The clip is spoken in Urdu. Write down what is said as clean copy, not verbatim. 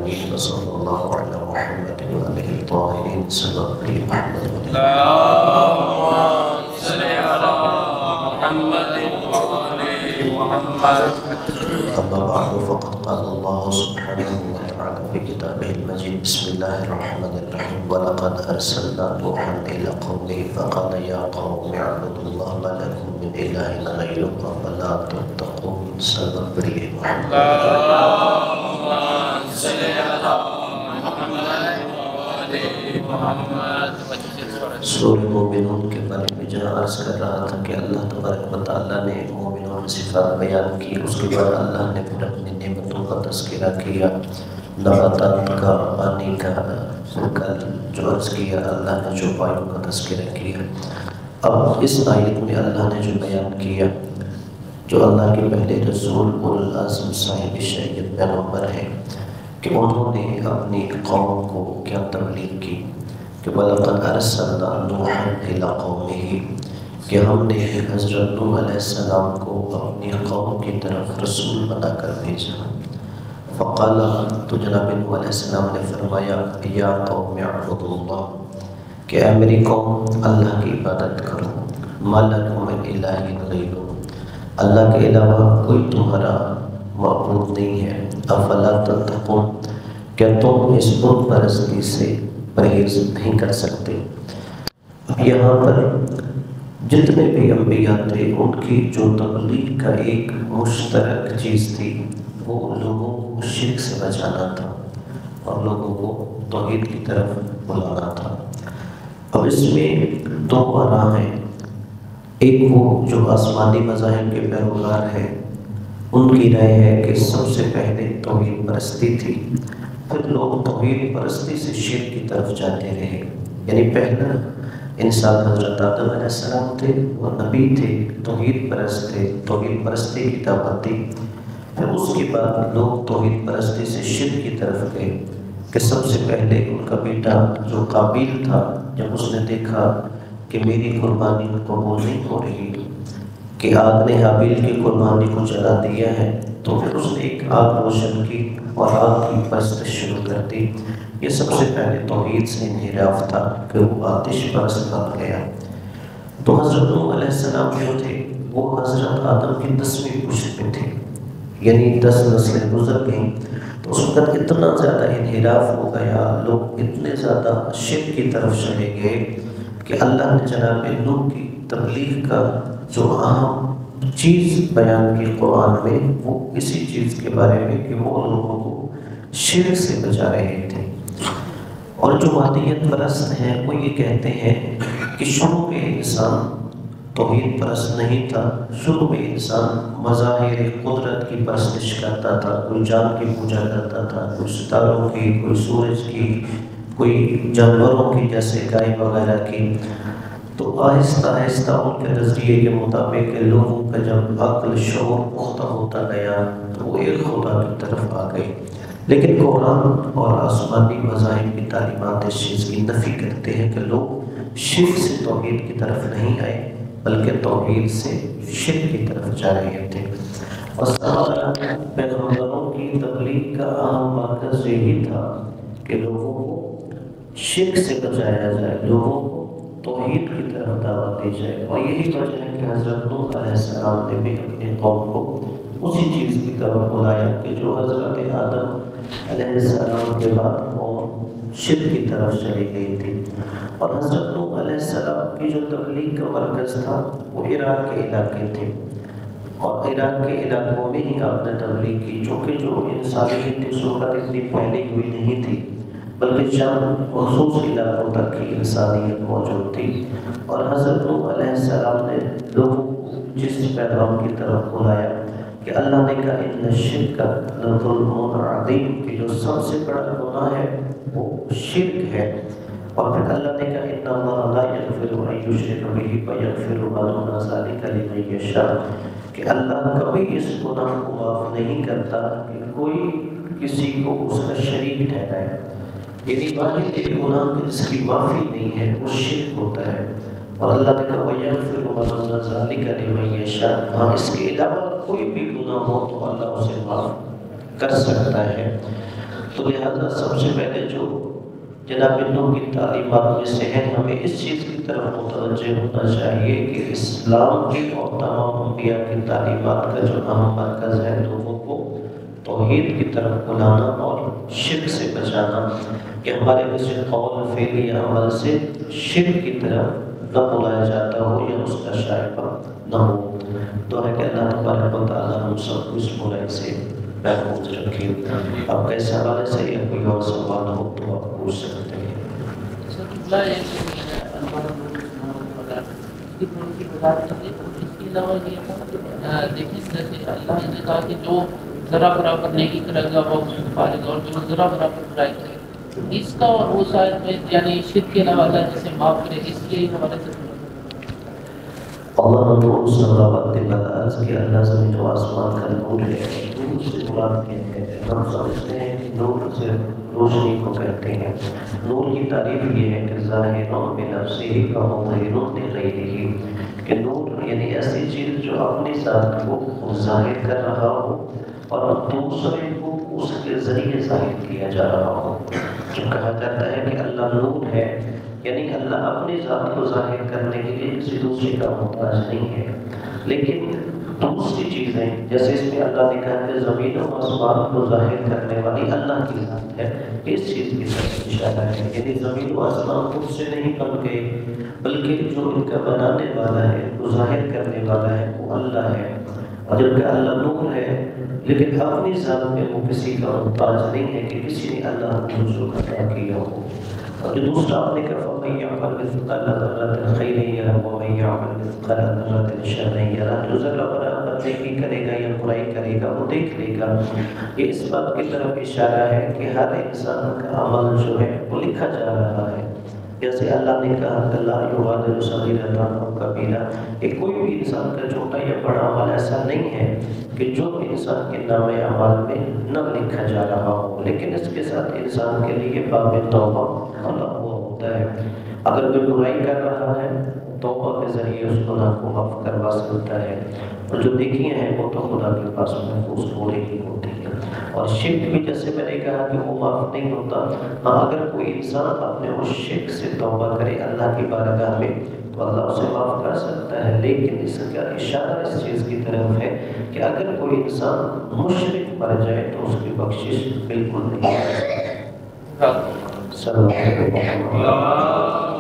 العالمين وصلى الله على محمد وآله الطاهرين صلى محمد اللهم صل على محمد وآل محمد. أما بعد فقد قال الله سبحانه وتعالى في كتابه المجيد بسم الله الرحمن الرحيم ولقد أرسلنا نوحا إلى قومه فقال يا قوم اعبدوا الله ما لكم من إله غيره أفلا تتقون. صدق محمد. اللهم صل على محمد وآل محمد. سورہ مومنون کے بارے میں جہاں عرض کر رہا تھا کہ اللہ تبارک و تعالیٰ نے مومنوں کی صفات بیان کی، اس کے بعد اللہ نے پھر اپنی نعمتوں کا تذکرہ کیا، نباتات کا، پانی کا، کل جو عرض کیا اللہ نے چوپایوں کا تذکرہ کیا۔ اب اس آیت میں اللہ نے جو بیان کیا، جو اللہ کے پہلے رسول اولو العزم صاحب شریعت پیغمبر ہیں کہ انہوں نے اپنی قوم کو کیا تبلیغ کی کہ وَلَقَدْ أَرْسَلْنَا نُوحًا إِلَىٰ قَوْمِهِ، کہ ہم نے حضرت نوح علیہ السلام کو اپنی قوم کی طرف رسول بنا کر بھیجا۔ فقال، تو جناب نوح علیہ السلام نے فرمایا یا قوم اعبدوا اللہ، کہ اے میری قوم اللہ کی عبادت کرو، مَا لَكُم مِّنْ إِلَٰهٍ غَيْرُهُ، اللہ کے علاوہ کوئی تمہارا معبود نہیں ہے۔ افلا تتقون، کیا تم اس بت پرستی سے پرہیز نہیں کر سکتے؟ اب یہاں پر جتنے بھی انبیاء تھے ان کی جو تبلیغ کا ایک مشترک چیز تھی وہ لوگوں کو شرک سے بچانا تھا اور لوگوں کو توحید کی طرف بلانا تھا۔ اب اس میں دو راہ ہیں، ایک وہ جو آسمانی مذاہب کے پیروکار ہیں ان کی رائے ہے کہ سب سے پہلے توحید پرستی تھی، پھر لوگ توحید پرستی سے شرک کی طرف جاتے رہے، یعنی پہلا انسان حضرت آدم علیہ السلام تھے، وہ نبی تھے، توحید پرست تھے، توحید پرستی کی دعوت دی، پھر اس کے بعد لوگ توحید پرستی سے شرک کی طرف گئے کہ سب سے پہلے ان کا بیٹا جو قابیل تھا جب اس نے دیکھا کہ میری قربانی قبول نہیں ہو رہی، کہ آگ نے حابیل کی قربانی کو جلا دیا ہے، تو پھر اس نے ایک آگ روشن کی اور آگ کی پرست شروع کر دی۔ یہ سب سے پہلے توحید سے انحراف تھا کہ وہ آتش پرست بن گیا۔ تو حضرت نوح علیہ السلام جو تھے وہ حضرت آدم کی 10ویں پشت میں تھے، یعنی 10 نسلیں گزر گئیں، تو اس وقت اتنا زیادہ انحراف ہو گیا، لوگ اتنے زیادہ شرک کی طرف چلے گئے کہ اللہ نے جناب نوح کی تبلیغ کا جو اہم چیز بیان کی قرآن میں وہ اسی چیز کے بارے میں کہ وہ لوگوں کو شرک سے بچا رہے تھے۔ اور جو مادیت پرست ہیں وہ یہ کہتے ہیں کہ شروع میں انسان توحید پرست نہیں تھا، شروع میں انسان مظاہر قدرت کی پرستش کرتا تھا، کوئی چاند کی پوجا کرتا تھا، کوئی ستاروں کی، کوئی سورج کی، کوئی جانوروں کی جیسے گائے وغیرہ کی۔ تو آہستہ آہستہ ان کے نظریے کے مطابق لوگوں کا جب عقل شعور پختہ ہوتا گیا تو وہ ایک خدا کی طرف آ گئے، لیکن قرآن اور آسمانی مذاہب کی تعلیمات اس چیز کی نفی کرتے ہیں کہ لوگ شرک سے توحید کی طرف نہیں آئے بلکہ توحید سے شرک کی طرف جا رہے تھے۔ اور صحابہ پیغمبروں کی تبلیغ کا اہم مرکز یہی تھا کہ لوگوں کو شرک سے بچایا جائے، لوگوں کو توحید کی طرف دعوت دی جائے، اور یہی وجہ ہے کہ حضرت نوح علیہ السلام نے بھی اپنے قوم کو اسی چیز کی طرف بلایا کہ جو حضرت آدم علیہ السلام کے بعد وہ شرک کی طرف چلی گئی تھی۔ اور حضرت نوح علیہ السلام کی جو تبلیغ کا مرکز تھا وہ عراق کے علاقے تھے، اور عراق کے علاقوں میں ہی آپ نے تبلیغ کی، چونکہ جو انسانیت کی صورت اتنی پھیلی ہوئی نہیں تھی بلکہ چند مخصوص علاقوں تک کی انسانیت موجود تھی، اور حضرت نوح علیہ السلام نے لوگوں کو جس پیغام کی طرف بلایا کہ اللہ نے کہا ان الشرک لظلم عظیم، کہ جو سب سے بڑا گناہ ہے وہ شرک ہے، اور پھر اللہ نے کہا ان اللہ لا یغفر ان یشرک بہ ویغفر ما دون ذلک لمن یشاء، کہ اللہ کبھی اس گناہ کو معاف نہیں کرتا کہ کوئی کسی کو اس کا شریک ٹھہرائے، یعنی واحد ایک گناہ جس کی معافی نہیں ہے وہ شرک ہوتا ہے، اور اللہ نے کہا وَيَغْفِرُ مَا دُونَ ذَلِكَ لِمَن يَشَاءُ، ہاں اس کے علاوہ کوئی بھی گناہ ہو تو اللہ اسے معاف کر سکتا ہے۔ تو لہذا سب سے پہلے جو جناب نوح کی تعلیمات میں سے ہے، ہمیں اس چیز کی طرف متوجہ ہونا چاہیے کہ اسلام کی اور تمام انبیاء کی تعلیمات کا جو اہم مرکز ہے لوگوں کو توحید کی طرف بلانا اور شرک سے بچانا، کہ ہمارے کسی قول فعل یا عمل سے شرک کی طرف نہ بلایا جاتا ہو یا اس کا شائبہ نہ ہو۔ تو ہے کہ اللہ تبارک و تعالیٰ ہم سب کو اس برائی سے محفوظ رکھے۔ اب کیسے حوالے سے یا کوئی اور سوال ہو تو آپ پوچھ سکتے ہیں۔ دیکھیں جیسے اللہ نے کہا کہ جو ذرا برابر نیکی کرے گا وہ اس کو پائے گا، اور جو ذرا برابر برائی کرے گا، اس کا اور وہ شاید میں یعنی شرک کے علاوہ اللہ جسے معاف کرے، اس کے حوالے سے اللہ نور سماوات والارض کہ اللہ زمین و آسمان کا نور ہے۔ نور سے مراد کیا ہے؟ ہم سمجھتے ہیں کہ نور سے روشنی کو کہتے ہیں۔ نور کی تعریف یہ ہے کہ ظاہر بنفسہ کا مظہر لغیرہ، کہ نور یعنی ایسی چیز جو اپنی ذات کو ظاہر کر رہا ہو اور دوسرے کو اس کے ذریعے ظاہر کیا جا رہا ہو۔ جو کہا جاتا ہے کہ اللہ نور ہے، یعنی اللہ اپنی ذات کو ظاہر کرنے کے لیے کسی دوسرے کا محتاج نہیں ہے، لیکن دوسری چیزیں جیسے اس میں اللہ نے کہا کہ زمین و آسمان کو ظاہر کرنے والی اللہ کی ذات ہے، اس چیز کی طرف اشارہ ہے، یعنی زمین و آسمان خود سے نہیں بن گئے بلکہ جو ان کا بنانے والا ہے، وہ ظاہر کرنے والا ہے، وہ اللہ ہے۔ اور جبکہ اللہ نور ہے لیکن اپنی ذات میں وہ کسی کا محتاج نہیں ہے کہ کسی نے اللہ کو جو عطا کیا ہو۔ اور جو دوسرا آپ نے کہا فَمَن يَعْمَلْ مِثْقَالَ ذَرَّةٍ خَيْرًا يَرَهُ وَمَن يَعْمَلْ مِثْقَالَ ذَرَّةٍ شَرًّا يَرَهُ۔ جو ذرہ برابر نیکی کرے گا یا برائی کرے گا وہ دیکھ لے گا۔ یہ اس بات کی طرف اشارہ ہے کہ ہر انسان کا عمل جو ہے وہ لکھا جا رہا ہے۔ جیسے اللہ نے کہا کہ لا یغادر صغیرۃ ولا کبیرہ، کہ کوئی بھی انسان کا چھوٹا یا بڑا عمل ایسا نہیں ہے کہ جو انسان کے نام اعمال میں نہ لکھا جا رہا ہو، لیکن اس کے ساتھ انسان کے لیے باب توبہ کھلا ہوا ہوتا ہے۔ اگر کوئی برائی کر رہا ہے توبہ کے ذریعے اس گناہ کو معاف کروا سکتا ہے، اور جو نیکیاں ہیں وہ تو خدا کے پاس محفوظ ہو رہی ہوتی ہے۔ اور شرک بھی جیسے میں نے کہا کہ وہ معاف نہیں ہوتا، ہاں اگر کوئی انسان اپنے اس شرک سے توبہ کرے اللہ کی بارگاہ میں تو اللہ اسے معاف کر سکتا ہے، لیکن اس کا اشارہ اس چیز کی طرف ہے کہ اگر کوئی انسان مشرک مر جائے تو اس کی بخشش بالکل نہیں ہے۔ صلی اللہ علیہ وسلم۔